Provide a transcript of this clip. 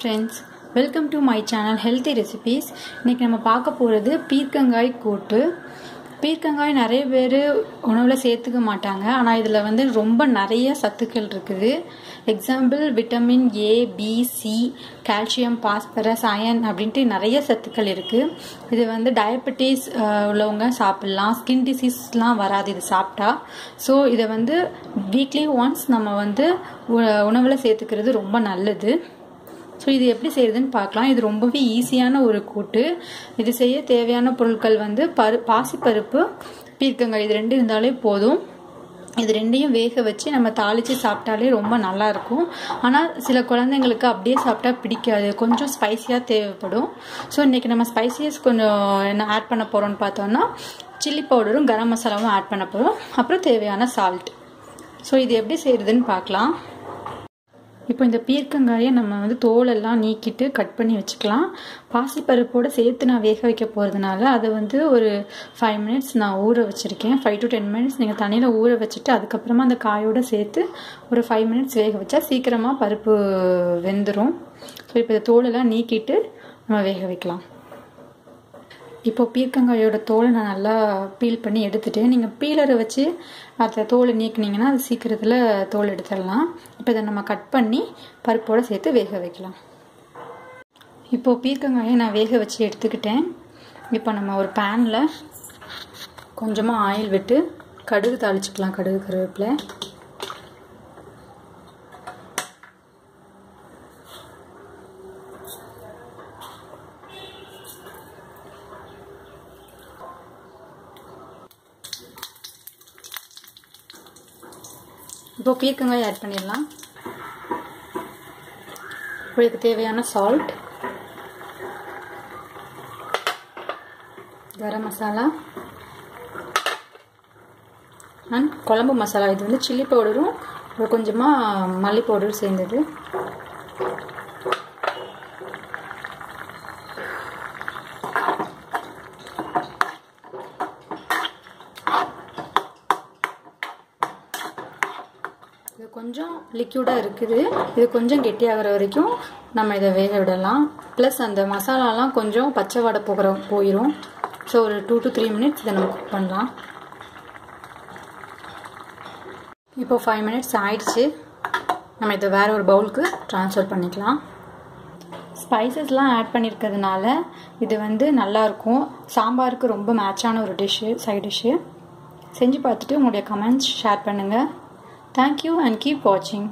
Friends, welcome to my channel Healthy Recipes. இன்னைக்கு நம்ம பார்க்க போறது பீர்க்கங்காய் கூட்டு. பீர்க்கங்காய் நிறைய பேர் உணவுல சேர்த்துக்க மாட்டாங்க. ஆனா இதுல வந்து ரொம்ப நிறைய சத்துக்கள் இருக்குது. Example vitamin A, B, C, calcium, phosphorus, iron அப்படின்ட்டு நிறைய சத்துக்கள் இருக்கு. இது வந்து டயபெட்டிஸ் உள்ளவங்க சாப்பிடலாம். ஸ்கின் டிசீஸ்லாம் வராது இது சாப்பிட்டா. ஸோ இதை வந்து வீக்லி ஒன்ஸ் நம்ம வந்து உணவுல சேர்த்துக்கிறது ரொம்ப நல்லது. ஸோ இது எப்படி செய்யுதுன்னு பார்க்கலாம். இது ரொம்பவே ஈஸியான ஒரு கூட்டு. இது செய்ய தேவையான பொருட்கள் வந்து பாசிப்பருப்பு, பீர்க்கங்காய் இது ரெண்டு இருந்தாலே போதும். இது ரெண்டையும் வேக வச்சு நம்ம தாளித்து சாப்பிட்டாலே ரொம்ப நல்லா இருக்கும். ஆனால் சில குழந்தைங்களுக்கு அப்படியே சாப்பிட்டா பிடிக்காது, கொஞ்சம் ஸ்பைஸியாக தேவைப்படும். ஸோ இன்றைக்கி நம்ம ஸ்பைசியஸ் கொஞ்சம் என்ன ஆட் பண்ண போகிறோம்னு பார்த்தோம்னா சில்லி பவுடரும் கரம் மசாலாவும் ஆட் பண்ண போகிறோம். அப்புறம் தேவையான சால்ட். ஸோ இது எப்படி செய்கிறதுன்னு பார்க்கலாம். இப்போ இந்த பீர்க்கங்காயை நம்ம வந்து தோலெல்லாம் நீக்கிட்டு கட் பண்ணி வச்சுக்கலாம். பாசிப்பருப்போடு சேர்த்து நான் வேக வைக்க போகிறதுனால அதை வந்து ஒரு 5 மினிட்ஸ் நான் ஊற வச்சுருக்கேன். 5 to 10 மினிட்ஸ் நீங்கள் தண்ணியில் ஊற வச்சுட்டு அதுக்கப்புறமா அந்த காயோடு சேர்த்து ஒரு 5 மினிட்ஸ் வேக வச்சா சீக்கிரமாக பருப்பு வெந்துடும். ஸோ இப்போ இந்த தோலெல்லாம் நீக்கிட்டு நம்ம வேக வைக்கலாம். இப்போ பீர்க்கங்காயோட தோலை நான் நல்லா பீல் பண்ணி எடுத்துட்டேன். நீங்கள் பீலரை வச்சு அதை தோலை நீக்கினீங்கன்னா அது சீக்கிரத்தில் தோல் எடுத்துடலாம். இப்போ இதை நம்ம கட் பண்ணி பருப்போடு சேர்த்து வேக வைக்கலாம். இப்போது பீர்க்கங்காயை நான் வேக வச்சு எடுத்துக்கிட்டேன். இப்போ நம்ம ஒரு பேனில் கொஞ்சமாக ஆயில் விட்டு கடுகு தாளிச்சுக்கலாம். கடுகு, கருவேப்பிலை. இப்போ பீர்க்கங்காய் ஆட் பண்ணிடலாம். இதுக்கு தேவையான சால்ட், கரம் மசாலா அண்ட் குழம்பு மசாலா. இது வந்து சில்லி பவுடரும் கொஞ்சமாக மல்லி பவுடரும் சேர்ந்தது. இது கொஞ்சம் லிக்யூடாக இருக்குது. இது கொஞ்சம் கெட்டியாகிற வரைக்கும் நம்ம இதை வேக விடலாம். ப்ளஸ் அந்த மசாலாலாம் கொஞ்சம் பச்சை வாடை போயிடும். ஸோ ஒரு 2 to 3 மினிட்ஸ் இதை நம்ம குக் பண்ணலாம். இப்போ 5 மினிட்ஸ் ஆயிடுச்சு. நம்ம இதை வேறு ஒரு பவுலுக்கு ட்ரான்ஸ்ஃபர் பண்ணிக்கலாம். ஸ்பைசஸ்லாம் ஆட் பண்ணியிருக்கிறதுனால இது வந்து நல்லாயிருக்கும். சாம்பாருக்கு ரொம்ப மேட்சான ஒரு டிஷ்ஷு, சைட் டிஷ்ஷு. செஞ்சு பார்த்துட்டு உங்களுடைய கமெண்ட்ஸ் ஷேர் பண்ணுங்கள். Thank you and keep watching.